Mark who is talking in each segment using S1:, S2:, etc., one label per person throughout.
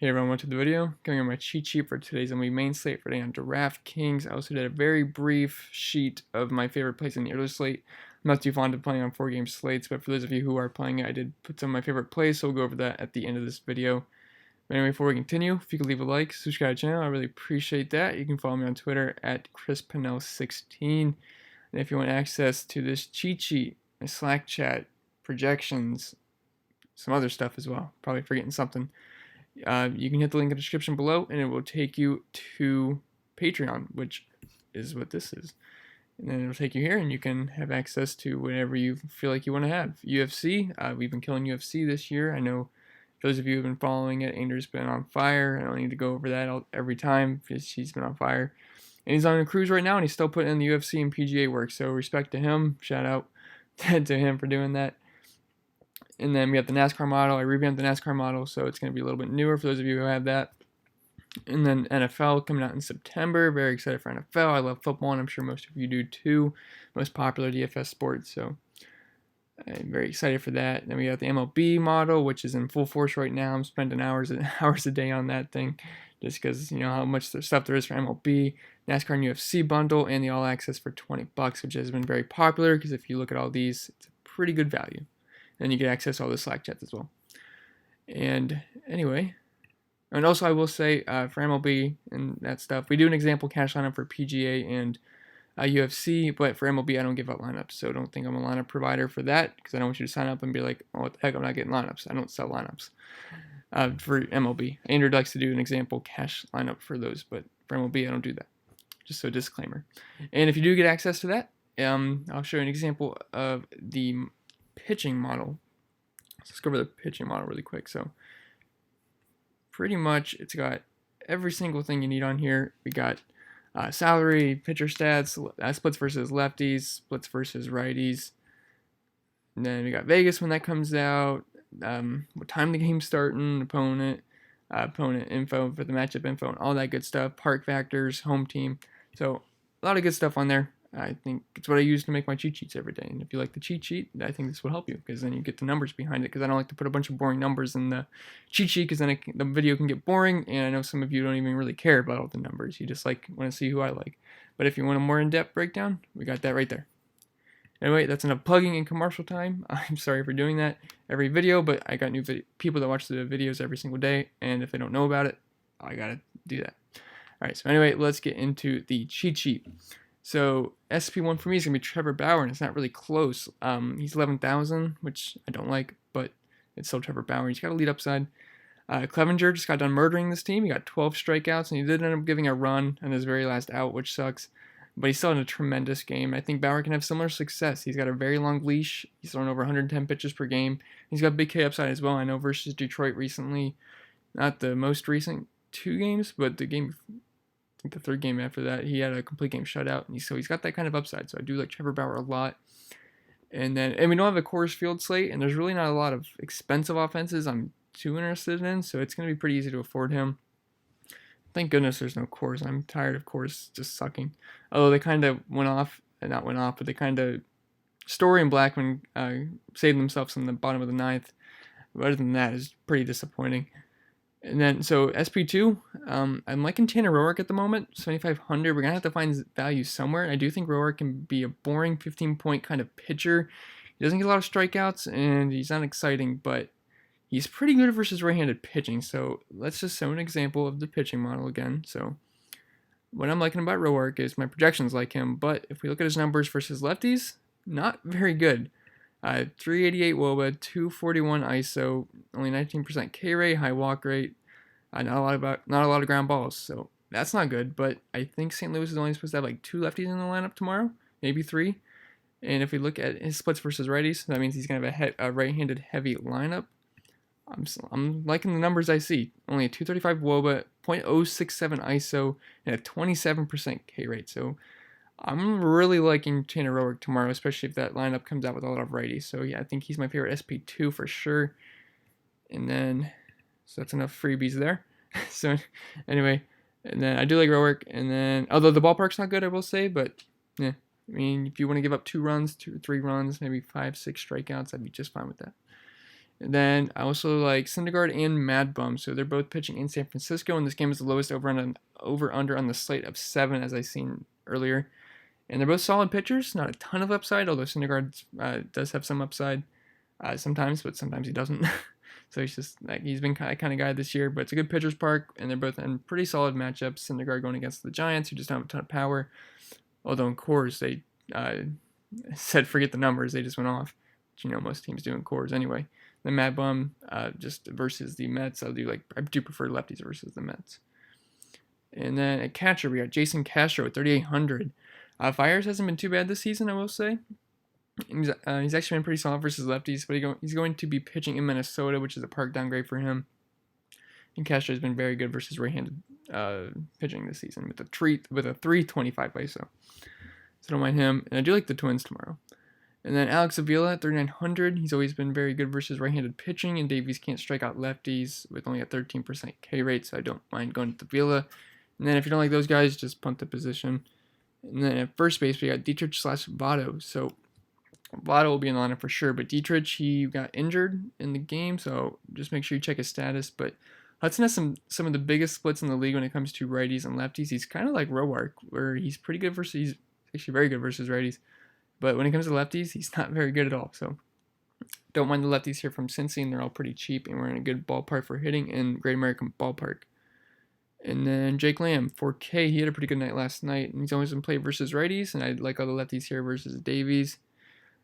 S1: Hey everyone, welcome to the video. Going on my cheat sheet for today's MLB main slate for today on DraftKings. I also did a very brief sheet of my favorite plays in the early slate. I'm not too fond of playing on 4-game slates, but for those of you who are playing it, I did put some of my favorite plays, so we'll go over that at the end of this video. But anyway, before we continue, if you could leave a like, subscribe to the channel, I really appreciate that. You can follow me on Twitter at ChrisPennell16. And if you want access to this cheat sheet, my Slack chat, projections, some other stuff as well, probably forgetting something, you can hit the link in the description below and it will take you to Patreon, which is what this is. And then it'll take you here and you can have access to whatever you feel like you want to have. UFC, we've been killing UFC this year. I know those of you who have been following it, Andrew's been on fire. I don't need to go over that every time because he's been on fire. And he's on a cruise right now and he's still putting in the UFC and PGA work. So respect to him. Shout out to him for doing that. And then we have the NASCAR model. I revamped the NASCAR model, so it's going to be a little bit newer for those of you who have that. And then NFL coming out in September. Very excited for NFL. I love football, and I'm sure most of you do too. Most popular DFS sport, so I'm very excited for that. And then we have the MLB model, which is in full force right now. I'm spending hours a day on that thing, just because you know how much stuff there is for MLB, NASCAR and UFC bundle, and the All Access for $20, which has been very popular. Because if you look at all these, it's a pretty good value. And you get access to all the Slack chats as well. And anyway, and also I will say for MLB and that stuff, we do an example cash lineup for PGA and UFC, but for MLB I don't give out lineups, so don't think I'm a lineup provider for that, because I don't want you to sign up and be like, oh, what the heck, I'm not getting lineups. I don't sell lineups for MLB. Andrew likes to do an example cash lineup for those, but for MLB I don't do that. Just so disclaimer. And if you do get access to that, I'll show you an example of the pitching model. Let's go over the pitching model really quick. So pretty much it's got every single thing you need on here. We got salary, pitcher stats, splits versus lefties, splits versus righties. And then we got Vegas when that comes out, what time the game's starting, opponent info for the matchup info, and all that good stuff, park factors, home team. So a lot of good stuff on there. I think it's what I use to make my cheat sheets every day. And if you like the cheat sheet, I think this will help you, because then you get the numbers behind it. Because I don't like to put a bunch of boring numbers in the cheat sheet, because then the video can get boring. And I know some of you don't even really care about all the numbers. You just want to see who I like. But if you want a more in-depth breakdown, we got that right there. Anyway, that's enough plugging and commercial time. I'm sorry for doing that every video, but I got new people that watch the videos every single day. And if they don't know about it, I got to do that. All right, so anyway, let's get into the cheat sheet. So SP1 for me is going to be Trevor Bauer, and it's not really close. He's 11,000, which I don't like, but it's still Trevor Bauer. He's got a lead upside. Clevenger just got done murdering this team. He got 12 strikeouts, and he did end up giving a run on his very last out, which sucks. But he's still in a tremendous game. I think Bauer can have similar success. He's got a very long leash. He's thrown over 110 pitches per game. He's got big K upside as well. I know versus Detroit recently, not the most recent 2 games, but the game, I think the 3rd game after that, he had a complete game shutout, and so he's got that kind of upside. So I do like Trevor Bauer a lot. And we don't have a Coors Field slate, and there's really not a lot of expensive offenses I'm too interested in, so it's going to be pretty easy to afford him. Thank goodness there's no Coors. I'm tired of Coors just sucking. Although they kind of but they kind of, Story and Blackman saved themselves in the bottom of the 9th. But other than that, it's pretty disappointing. And then, so SP2, I'm liking Tanner Roark at the moment, 7,500. We're going to have to find value somewhere. I do think Roark can be a boring 15-point kind of pitcher. He doesn't get a lot of strikeouts, and he's not exciting, but he's pretty good versus right-handed pitching. So let's just show an example of the pitching model again. So what I'm liking about Roark is my projections like him, but if we look at his numbers versus lefties, not very good. 388 WOBA, 241 ISO, only 19% K rate, high walk rate, not a lot of ground balls. So that's not good. But I think St. Louis is only supposed to have like 2 lefties in the lineup tomorrow, maybe 3. And if we look at his splits versus righties, that means he's gonna have a right-handed heavy lineup. I'm liking the numbers I see. Only a 235 WOBA, 0.067 ISO, and a 27% K rate. So I'm really liking Tanner Roark tomorrow, especially if that lineup comes out with a lot of righties. So yeah, I think he's my favorite SP2 for sure. And then, so that's enough freebies there. So anyway, and then I do like Roark. And then, although the ballpark's not good, I will say, but yeah, I mean, if you want to give up 2 runs, 2 or 3 runs, maybe 5, 6 strikeouts, I'd be just fine with that. And then I also like Syndergaard and Mad Bum, so they're both pitching in San Francisco, and this game is the lowest over/under on the slate of 7, as I seen earlier. And they're both solid pitchers, not a ton of upside, although Syndergaard does have some upside sometimes, but sometimes he doesn't. So he's been kind of guy this year, but it's a good pitcher's park, and they're both in pretty solid matchups. Syndergaard going against the Giants, who just don't have a ton of power. Although in Coors, they said forget the numbers, they just went off. Which, most teams do in Coors anyway. The Mad Bum just versus the Mets. I do prefer lefties versus the Mets. And then at catcher, we got Jason Castro at 3,800. Fires hasn't been too bad this season, I will say. He's actually been pretty solid versus lefties, but he's going to be pitching in Minnesota, which is a park downgrade for him. And Castro has been very good versus right-handed pitching this season with a 325 ISO. So don't mind him. And I do like the Twins tomorrow. And then Alex Avila at 3,900. He's always been very good versus right-handed pitching, and Davies can't strike out lefties with only a 13% K rate, so I don't mind going to Avila. And then if you don't like those guys, just punt the position. And then at first base, we got Dietrich/Votto. So Votto will be in the lineup for sure, but Dietrich, he got injured in the game, so just make sure you check his status. But Hudson has some of the biggest splits in the league when it comes to righties and lefties. He's kind of like Roark, where he's pretty good he's actually very good versus righties. But when it comes to lefties, he's not very good at all. So don't mind the lefties here from Cincy, and they're all pretty cheap, and we're in a good ballpark for hitting in Great American Ballpark. And then Jake Lamb, 4K, he had a pretty good night last night, and he's always been played versus righties, and I like all the lefties here versus Davies.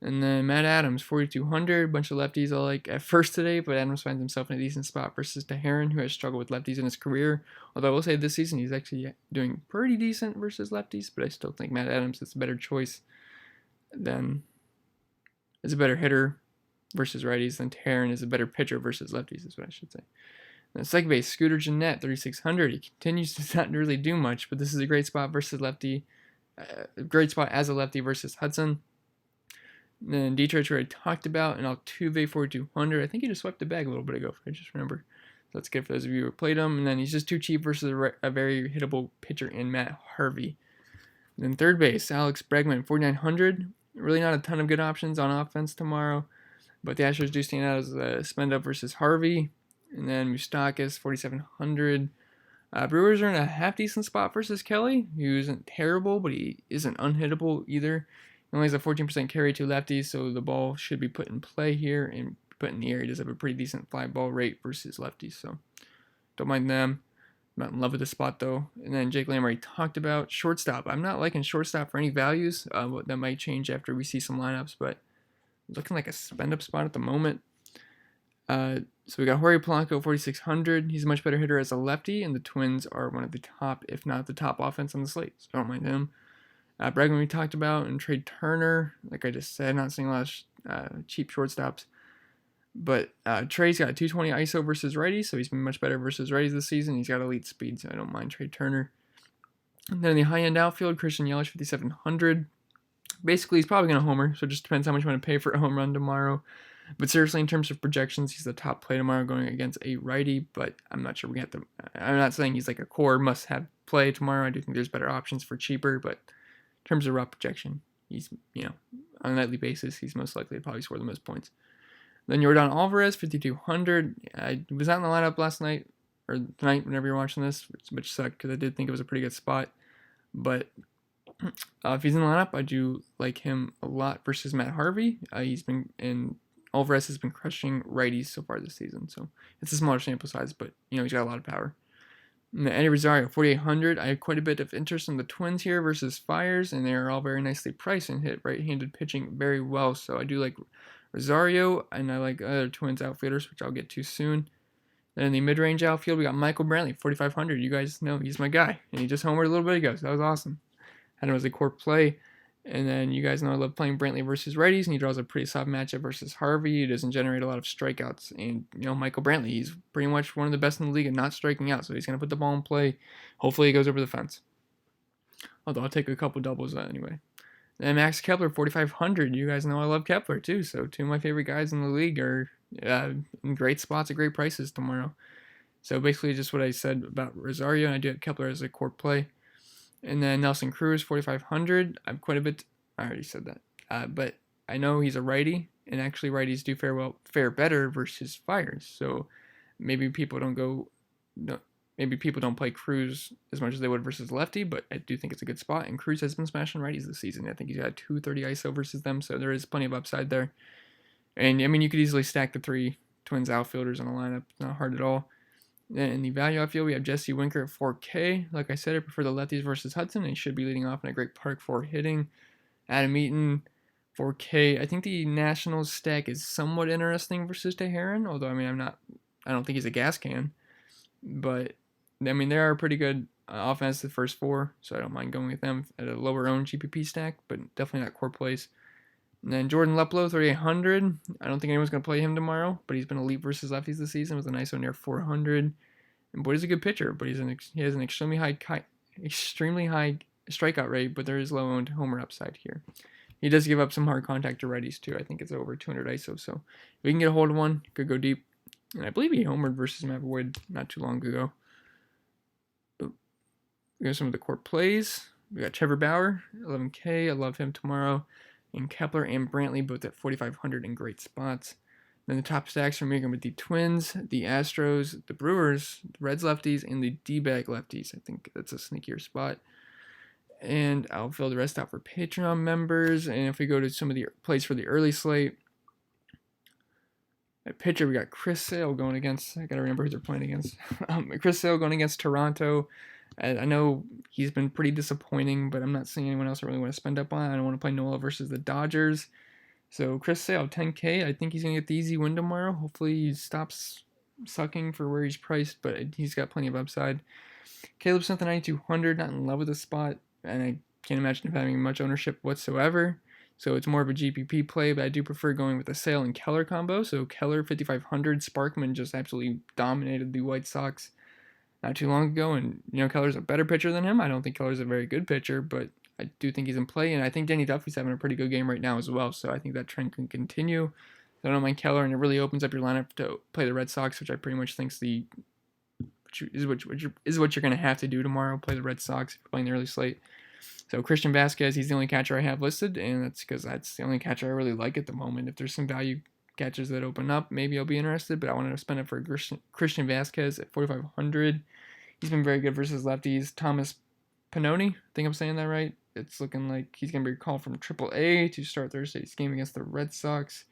S1: And then Matt Adams, 4,200, bunch of lefties I like at first today, but Adams finds himself in a decent spot versus Teheran, who has struggled with lefties in his career. Although I will say this season he's actually doing pretty decent versus lefties, but I still think Matt Adams is a better choice is a better hitter versus righties than Teheran is a better pitcher versus lefties, is what I should say. And second base, Scooter Gennett, 3,600. He continues to not really do much, but this is a great spot versus lefty. Great spot as a lefty versus Hudson. And then Dietrich, where I talked about, and Altuve, 4,200. I think he just swept the bag a little bit ago, if I just remember. So that's good for those of you who played him. And then he's just too cheap versus a very hittable pitcher in Matt Harvey. And then third base, Alex Bregman, 4,900. Really not a ton of good options on offense tomorrow, but the Astros do stand out as a spend up versus Harvey. And then Moustakas, 4,700. Brewers are in a half decent spot versus Kelly, who isn't terrible, but he isn't unhittable either. He only has a 14% carry to lefties, so the ball should be put in play here and put in the air. He does have a pretty decent fly ball rate versus lefties, so don't mind them. I'm not in love with the spot, though. And then Jake Lamb already talked about. Shortstop. I'm not liking shortstop for any values. That might change after we see some lineups, but looking like a spend-up spot at the moment. So we got Jorge Polanco, 4,600. He's a much better hitter as a lefty, and the Twins are one of the top, if not the top offense on the slate, so I don't mind him. Bregman we talked about, and Trey Turner, like I just said, not seeing a lot of cheap shortstops. But Trey's got 220 ISO versus righties, so he's been much better versus righties this season. He's got elite speed, so I don't mind Trey Turner. And then in the high-end outfield, Christian Yelich, 5,700. Basically, he's probably going to homer, so it just depends how much you want to pay for a home run tomorrow. But seriously, in terms of projections, he's the top play tomorrow going against a righty, but I'm not sure we have to. I'm not saying he's like a core must-have play tomorrow. I do think there's better options for cheaper, but in terms of raw projection, he's, on a nightly basis, he's most likely to probably score the most points. Then Yordan Alvarez, 5,200. I was out in the lineup last night, or tonight, whenever you're watching this, which sucked because I did think it was a pretty good spot. But if he's in the lineup, I do like him a lot versus Matt Harvey. Alvarez has been crushing righties so far this season, so it's a smaller sample size, but he's got a lot of power. And Eddie Rosario, 4,800. I have quite a bit of interest in the Twins here versus Fiers, and they are all very nicely priced and hit right-handed pitching very well. So I do like Rosario, and I like other Twins outfielders, which I'll get to soon. Then in the mid-range outfield, we got Michael Brantley, 4,500. You guys know he's my guy, and he just homered a little bit ago, so that was awesome. Had him as a core play. And then you guys know I love playing Brantley versus righties, and he draws a pretty soft matchup versus Harvey. He doesn't generate a lot of strikeouts. And, Michael Brantley, he's pretty much one of the best in the league at not striking out, so he's going to put the ball in play. Hopefully he goes over the fence. Although I'll take a couple doubles anyway. Then Max Kepler, 4,500. You guys know I love Kepler too, so two of my favorite guys in the league are in great spots at great prices tomorrow. So basically just what I said about Rosario, and I do have Kepler as a core play. And then Nelson Cruz, 4,500. I'm quite a bit. I already said that. But I know he's a righty, and actually righties do fare better versus fires. So maybe people don't go, no, maybe people don't play Cruz as much as they would versus lefty, but I do think it's a good spot. And Cruz has been smashing righties this season. I think he's got 230 ISO versus them, so there is plenty of upside there. And I mean, you could easily stack the 3 Twins outfielders in a lineup. It's not hard at all. Then in the value outfield, we have Jesse Winker at 4K. Like I said, I prefer the lefties versus Hudson. He should be leading off in a great park for hitting. Adam Eaton, 4K. I think the Nationals stack is somewhat interesting versus Teheran, although I mean I don't think he's a gas can, but I mean they are pretty good offense the first 4, so I don't mind going with them at a lower owned GPP stack, but definitely not core plays. And then Jordan Luplow, 3,800. I don't think anyone's going to play him tomorrow, but he's been elite versus lefties this season with a nice one near 400. And boy, he's a good pitcher, but he has an extremely high strikeout rate, but there is low owned homer upside here. He does give up some hard contact to righties too. I think it's over 200 ISO, so if we can get a hold of one, could go deep. And I believe he homered versus Matt Wood not too long ago. We got some of the core plays. We got Trevor Bauer, 11K. I love him tomorrow. And Kepler and Brantley both at 4,500 in great spots. Then the top stacks are making with the Twins, the Astros, the Brewers, the Reds lefties, and the D-bag lefties. I think that's a sneakier spot. And I'll fill the rest out for Patreon members. And if we go to some of the plays for the early slate, at pitcher, we got Chris Sale going against, I got to remember who they're playing against. Chris Sale going against Toronto. I know he's been pretty disappointing, but I'm not seeing anyone else I really want to spend up on. I don't want to play Nola versus the Dodgers. So Chris Sale, 10K. I think he's going to get the easy win tomorrow. Hopefully he stops sucking for where he's priced, but he's got plenty of upside. Caleb Smith at 9,200, not in love with the spot, and I can't imagine him having much ownership whatsoever. So it's more of a GPP play, but I do prefer going with the Sale and Keller combo. So Keller, 5,500. Sparkman just absolutely dominated the White Sox not too long ago, and Keller's a better pitcher than him. I don't think Keller's a very good pitcher, but I do think he's in play, and I think Danny Duffy's having a pretty good game right now as well, so I think that trend can continue. So I don't mind Keller, and it really opens up your lineup to play the Red Sox, which I pretty much think is what you're going to have to do tomorrow, play the Red Sox if you're playing the early slate. So Christian Vasquez, he's the only catcher I have listed, and that's because that's the only catcher I really like at the moment. If there's some value catchers that open up, maybe I'll be interested, but I wanted to spend it for Christian Vasquez at 4,500. He's been very good versus lefties. Thomas Pannone, I think I'm saying that right. It's looking like he's going to be called from AAA to start Thursday's game against the Red Sox.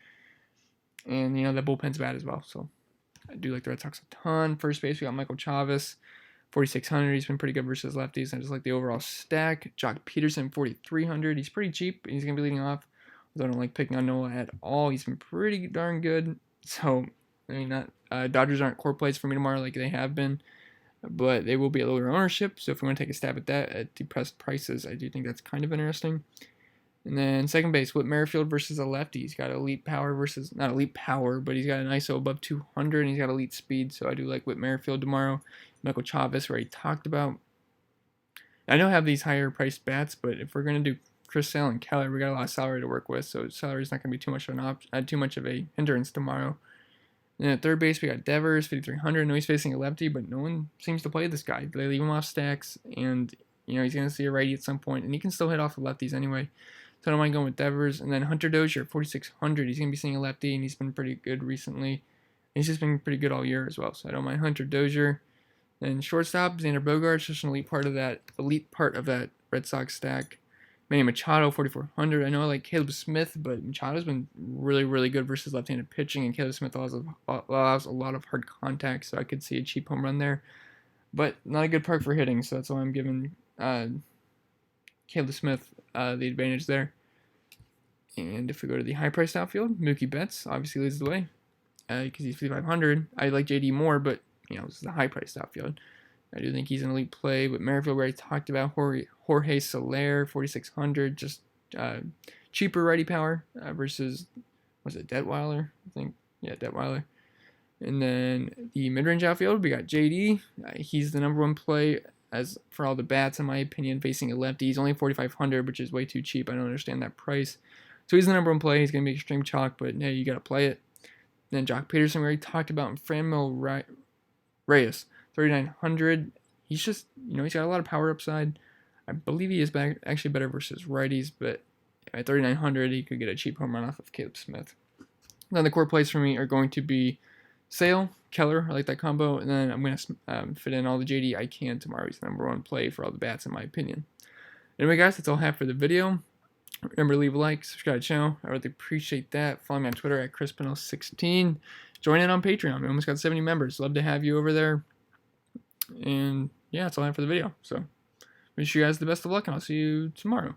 S1: And, the bullpen's bad as well, so I do like the Red Sox a ton. First base, we got Michael Chavis, 4,600. He's been pretty good versus lefties. I just like the overall stack. Jock Peterson, 4,300. He's pretty cheap, and he's going to be leading off. I don't like picking on Nola at all. He's been pretty darn good. So, I mean, Dodgers aren't core plays for me tomorrow like they have been, but they will be at lower ownership. So if we want to take a stab at that at depressed prices, I do think that's kind of interesting. And then second base, Whit Merrifield versus a lefty. He's got elite power versus, not elite power, but he's got an ISO above 200, and he's got elite speed. So I do like Whit Merrifield tomorrow. Michael Chavis, we already talked about. I know I have these higher priced bats, but if we're going to do Chris Sale and Keller, we got a lot of salary to work with, so salary is not going to be too much of a hindrance tomorrow. And at third base, we got Devers, 5,300. I know he's facing a lefty, but no one seems to play this guy. They leave him off stacks, and he's going to see a righty at some point, and he can still hit off the lefties anyway. So I don't mind going with Devers. And then Hunter Dozier, 4,600. He's going to be seeing a lefty, and he's been pretty good recently. He's just been pretty good all year as well, so I don't mind Hunter Dozier. Then shortstop, Xander Bogaerts, just an elite part of that Red Sox stack. Manny Machado, 4,400. I know I like Caleb Smith, but Machado's been really, really good versus left-handed pitching, and Caleb Smith allows a lot of hard contact, so I could see a cheap home run there. But not a good park for hitting, so that's why I'm giving Caleb Smith the advantage there. And if we go to the high-priced outfield, Mookie Betts obviously leads the way because he's 5,500. I like JD more, but this is the high-priced outfield. I do think he's an elite play, but Merrifield, we already talked about. Jorge Soler, 4,600, just cheaper righty power versus, was it Detweiler? I think, yeah, Detweiler. And then the mid-range outfield, we got JD. He's the number one play as for all the bats, in my opinion, facing a lefty. He's only 4,500, which is way too cheap. I don't understand that price. So he's the number one play. He's going to be extreme chalk, but hey, you got to play it. Then Jock Peterson, we already talked about, and Franmil Reyes, 3,900. He's just, he's got a lot of power upside. I believe he is actually better versus righties, but at 3,900, he could get a cheap home run off of Caleb Smith. Then the core plays for me are going to be Sale, Keller, I like that combo, and then I'm going to fit in all the JD I can tomorrow. He's the number one play for all the bats, in my opinion. Anyway, guys, that's all I have for the video. Remember to leave a like, subscribe to the channel. I really appreciate that. Follow me on Twitter at ChrisPennell16. Join in on Patreon. We almost got 70 members. Love to have you over there. And yeah, that's all I have for the video. So wish you guys the best of luck, and I'll see you tomorrow.